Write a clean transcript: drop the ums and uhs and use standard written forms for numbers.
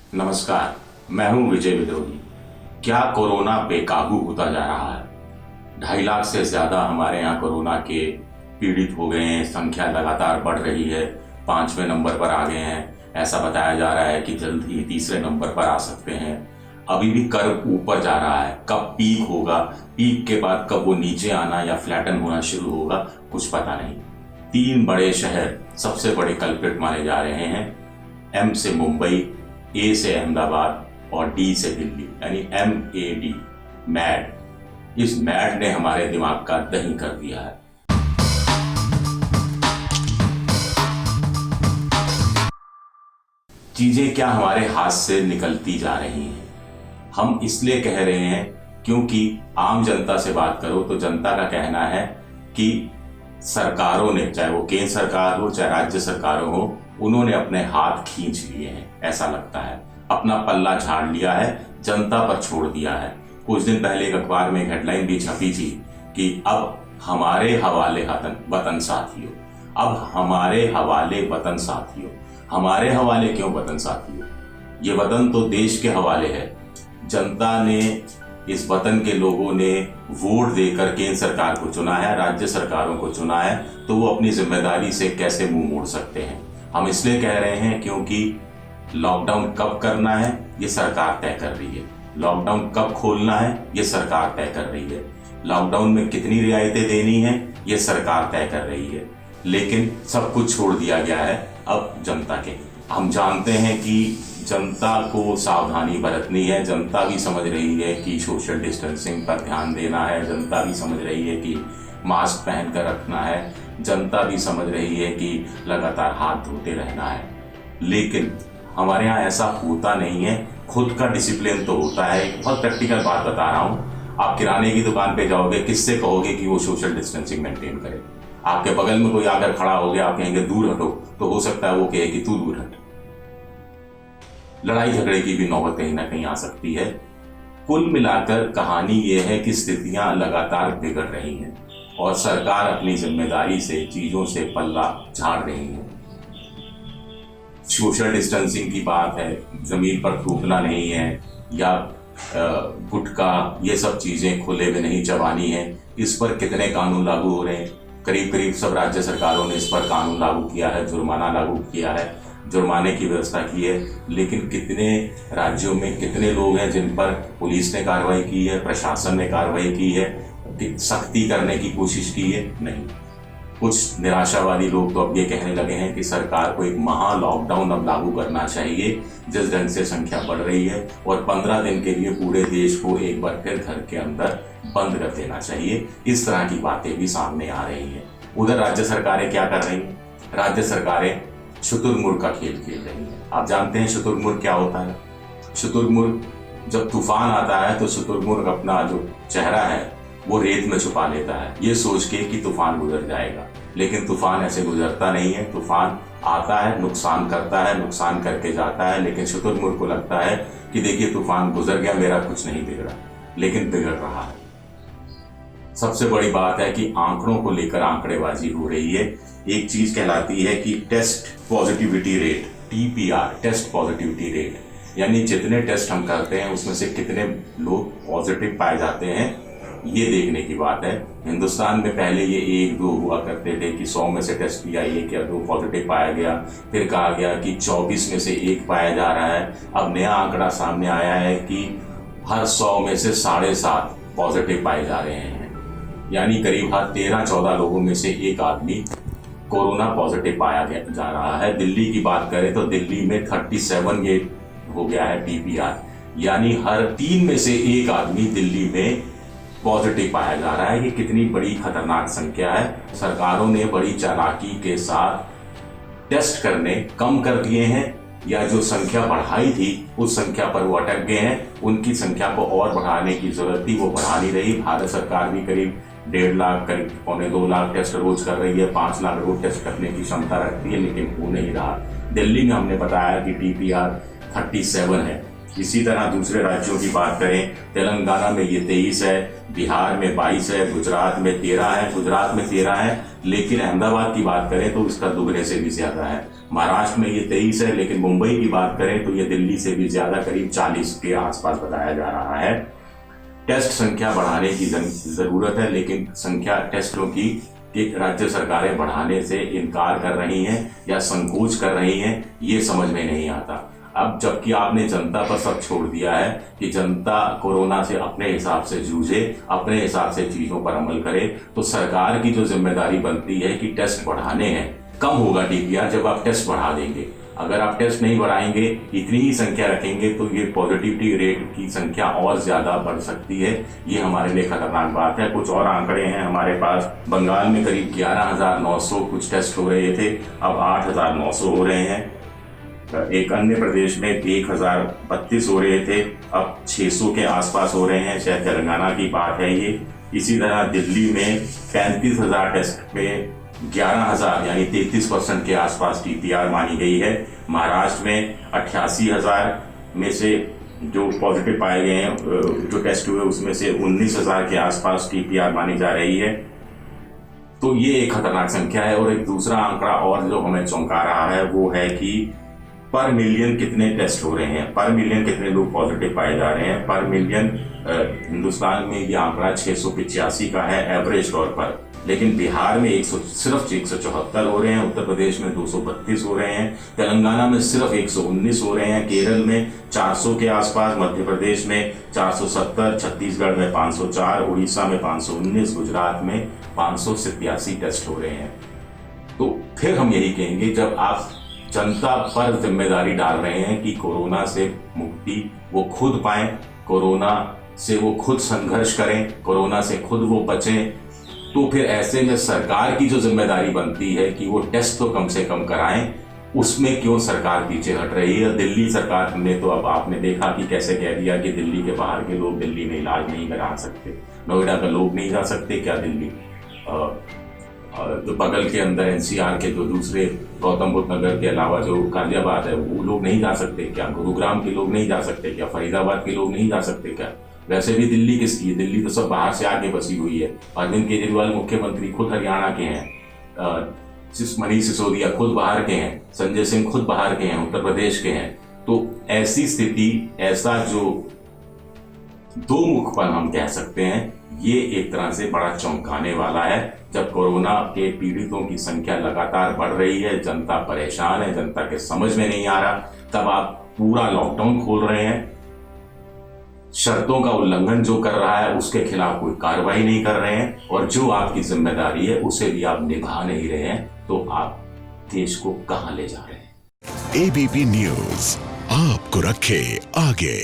नमस्कार, मैं हूं विजय विद्रोही। क्या कोरोना बेकाबू होता जा रहा है? 2.5 लाख से ज्यादा हमारे यहाँ कोरोना के पीड़ित हो गए हैं। संख्या लगातार बढ़ रही है, 5वें नंबर पर आ गए हैं। ऐसा बताया जा रहा है कि जल्द ही 3रे नंबर पर आ सकते हैं। अभी भी कर्व ऊपर जा रहा है। कब पीक होगा, पीक के बाद कब वो नीचे आना या फ्लैटन होना शुरू होगा, कुछ पता नहीं। 3 बड़े शहर सबसे बड़े कल्प्रिट माने जा रहे हैं। M से मुंबई, A से अहमदाबाद और D से दिल्ली, यानी MAD, मैड। इस मैड ने हमारे दिमाग का दही कर दिया है। चीजें क्या हमारे हाथ से निकलती जा रही हैं। हम इसलिए कह रहे हैं क्योंकि आम जनता से बात करो तो जनता का कहना है कि सरकारों ने, चाहे वो केंद्र सरकार हो चाहे राज्य सरकारों हो, उन्होंने अपने हाथ खींच लिए हैं। ऐसा लगता है अपना पल्ला झाड़ लिया है, जनता पर छोड़ दिया है। कुछ दिन पहले एक अखबार में एक हेडलाइन भी छपी थी कि अब हमारे हवाले वतन साथियों, अब हमारे हवाले वतन साथियों। हमारे हवाले क्यों वतन साथियों? ये वतन तो देश के हवाले है। जनता ने, इस वतन के लोगों ने वोट देकर केंद्र सरकार को चुना है, राज्य सरकारों को चुना है, तो वो अपनी जिम्मेदारी से कैसे मुंह मोड़ सकते हैं? हम इसलिए कह रहे हैं क्योंकि लॉकडाउन कब करना है ये सरकार तय कर रही है। लॉकडाउन कब खोलना है ये सरकार तय कर रही है। लॉकडाउन में कितनी रियायतें देनी है ये सरकार तय कर रही है। लेकिन सब कुछ छोड़ दिया गया है अब जनता के। हम जानते हैं कि जनता को सावधानी बरतनी है। जनता भी समझ रही है कि सोशल डिस्टेंसिंग पर ध्यान देना है। जनता भी समझ रही है कि मास्क पहन कर रखना है। जनता भी समझ रही है कि लगातार हाथ धोते रहना है। लेकिन हमारे यहाँ ऐसा होता नहीं है। खुद का डिसिप्लिन तो होता है। एक बहुत प्रैक्टिकल बात बता रहा हूँ। आप किराने की दुकान पे जाओगे, किससे कहोगे कि वो सोशल डिस्टेंसिंग मेंटेन करे? आपके बगल में कोई आकर खड़ा हो गया, आप कहेंगे दूर हटो, तो हो सकता है वो कहे कि तू दूर हट। लड़ाई झगड़े की भी नौबत कहीं ना कहीं आ सकती है। कुल मिलाकर कहानी ये है कि स्थितियां लगातार बिगड़ रही हैं और सरकार अपनी जिम्मेदारी से चीजों से पल्ला झाड़ रही है। सोशल डिस्टेंसिंग की बात है, जमीन पर थूकना नहीं है या गुटखा, ये सब चीजें खुले में नहीं चबानी है। इस पर कितने कानून लागू हो रहे हैं? करीब करीब सब राज्य सरकारों ने इस पर कानून लागू किया है, जुर्माना लागू किया है, जुर्माने की व्यवस्था की है। लेकिन कितने राज्यों में कितने लोग हैं जिन पर पुलिस ने कार्रवाई की है, प्रशासन ने कार्रवाई की है, सख्ती करने की कोशिश की है? नहीं। कुछ निराशावादी लोग तो अब ये कहने लगे हैं कि सरकार को एक महा लॉकडाउन अब लागू करना चाहिए, जिस ढंग से संख्या बढ़ रही है, और 15 दिन के लिए पूरे देश को एक बार फिर घर के अंदर बंद कर देना चाहिए। इस तरह की बातें भी सामने आ रही हैं। उधर राज्य सरकारें क्या कर रही हैं? राज्य सरकारें शुतुरमुर्ग का खेल खेल रही हैं। आप जानते हैं शुतुरमुर्ग क्या होता है? शुतुरमुर्ग जब तूफान आता है तो शुतुरमुर्ग अपना जो चेहरा है वो रेत में छुपा लेता है, ये सोच के कि तूफान गुजर जाएगा। लेकिन तूफान ऐसे गुजरता नहीं है। तूफान आता है, नुकसान करता है, नुकसान करके जाता है। लेकिन शुतुरमुर्ग को लगता है कि देखिए तूफान गुजर गया, मेरा कुछ नहीं बिगड़ा, लेकिन बिगड़ रहा है। सबसे बड़ी बात है कि आंकड़ों को लेकर आंकड़ेबाजी हो रही है। एक चीज कहलाती है कि test positivity rate, TPR, test positivity rate, यानी जितने टेस्ट हम करते हैं उसमें से कितने लोग पॉजिटिव पाए जाते हैं, ये देखने की बात है। हिंदुस्तान में पहले ये 1-2 हुआ करते थे कि 100 में से टेस्ट किया 1 या 2 पॉजिटिव पाया गया। फिर कहा गया कि 24 में से 1 पाया जा रहा है। अब नया आंकड़ा सामने आया है कि हर 100 में से 7.5 पॉजिटिव पाए जा रहे हैं। यानी करीब हर 13-14 लोगों में से 1 आदमी कोरोना पॉजिटिव पाया जा रहा है। दिल्ली की बात करें तो दिल्ली में 37 ये हो गया है PPR, यानी हर 3 में से 1 आदमी दिल्ली में पॉजिटिव पाया जा रहा है। ये कितनी बड़ी खतरनाक संख्या है। सरकारों ने बड़ी चालाकी के साथ टेस्ट करने कम कर दिए हैं, या जो संख्या बढ़ाई थी उस संख्या पर वो अटक गए हैं। उनकी संख्या को और बढ़ाने की जरूरत थी, वो बढ़ा नहीं रही। भारत सरकार भी करीब 1.5 लाख, करीब 1.25 लाख टेस्ट रोज कर रही है, 5 लाख रोज टेस्ट करने की क्षमता रखती है, लेकिन हो नहीं रहा। दिल्ली में हमने बताया कि TPR 37 है। इसी तरह दूसरे राज्यों की बात करें, तेलंगाना में ये 23 है, बिहार में 22 है, गुजरात में 13 है, लेकिन अहमदाबाद की बात करें तो इसका दुगने से भी ज्यादा है। महाराष्ट्र में ये 23 है, लेकिन मुंबई की बात करें तो ये दिल्ली से भी ज्यादा, करीब 40 के आसपास बताया जा रहा है। टेस्ट संख्या बढ़ाने की जरूरत है, लेकिन टेस्टों की राज्य सरकारें बढ़ाने से इनकार कर रही हैं या संकोच कर रही हैं, ये समझ में नहीं आता। अब जबकि आपने जनता पर सब छोड़ दिया है कि जनता कोरोना से अपने हिसाब से जूझे, अपने हिसाब से चीजों पर अमल करे, तो सरकार की जो जिम्मेदारी बनती है कि टेस्ट बढ़ाने हैं। कम होगा टीपीआर जब आप टेस्ट बढ़ा देंगे। अगर आप टेस्ट नहीं बढ़ाएंगे, इतनी ही संख्या रखेंगे, तो ये पॉजिटिविटी रेट की संख्या और ज्यादा बढ़ सकती है। ये हमारे लिए खतरनाक बात है। कुछ और आंकड़े हैं हमारे पास। बंगाल में करीब 11,900 कुछ टेस्ट हो रहे थे, अब 8,900 हो रहे हैं। एक अन्य प्रदेश में 1,032 हो रहे थे, अब 600 के आसपास हो रहे हैं। शायद तेलंगाना की बात है ये। इसी तरह दिल्ली में 35,000 टेस्ट में 11,000 यानी 33% के आसपास टीपीआर मानी गई है। महाराष्ट्र में 88,000 में से जो पॉजिटिव पाए गए हैं, जो टेस्ट हुए, उसमें से 19,000 के आसपास टीपीआर मानी जा रही है। तो ये एक खतरनाक संख्या है। और एक दूसरा आंकड़ा और जो हमें चौंका रहा है वो है कि पर मिलियन कितने टेस्ट हो रहे हैं, पर मिलियन कितने लोग पॉजिटिव पाए जा रहे हैं। पर मिलियन हिंदुस्तान में ये आंकड़ा 685 का है एवरेज तौर पर, लेकिन बिहार में सिर्फ 174 हो रहे हैं, उत्तर प्रदेश में 232 हो रहे हैं, तेलंगाना में सिर्फ 119 हो रहे हैं, केरल में 400 के आसपास, मध्य प्रदेश में 470, छत्तीसगढ़ में 504, उड़ीसा में 519, गुजरात में 587 टेस्ट हो रहे हैं। तो फिर हम यही कहेंगे, जब आप जनता पर जिम्मेदारी डाल रहे हैं कि कोरोना से मुक्ति वो खुद पाएं, कोरोना से वो खुद संघर्ष करें, कोरोना से खुद वो बचें, तो फिर ऐसे में सरकार की जो जिम्मेदारी बनती है कि वो टेस्ट तो कम से कम कराएं, उसमें क्यों सरकार पीछे हट रही है। दिल्ली सरकार ने तो, अब आपने देखा कि कैसे कह दिया कि दिल्ली के बाहर के लोग दिल्ली में इलाज नहीं करा सकते, नोएडा का लोग नहीं जा सकते क्या दिल्ली, जो बगल के अंदर एनसीआर के जो दूसरे गौतम बुद्ध नगर के अलावा जो गाजियाबाद है, वो लोग नहीं जा सकते क्या, गुरुग्राम के लोग नहीं जा सकते क्या, फरीदाबाद के लोग नहीं जा सकते क्या। वैसे भी दिल्ली किसकी है, दिल्ली तो सब बाहर से आके बसी हुई है। अरविंद केजरीवाल मुख्यमंत्री खुद हरियाणा के हैं, मनीष सिसोदिया खुद बाहर के हैं, संजय सिंह खुद बाहर के हैं, उत्तर प्रदेश के हैं। तो ऐसी स्थिति, ऐसा जो दो मुखपन हम कह सकते हैं, ये एक तरह से बड़ा चौंकाने वाला है। जब कोरोना के पीड़ितों की संख्या लगातार बढ़ रही है, जनता परेशान है, जनता के समझ में नहीं आ रहा, तब आप पूरा लॉकडाउन खोल रहे हैं, शर्तों का उल्लंघन जो कर रहा है उसके खिलाफ कोई कार्रवाई नहीं कर रहे हैं, और जो आपकी जिम्मेदारी है उसे भी आप निभा नहीं रहे हैं, तो आप देश को कहां ले जा रहे हैं। एबीपी न्यूज आपको रखे आगे।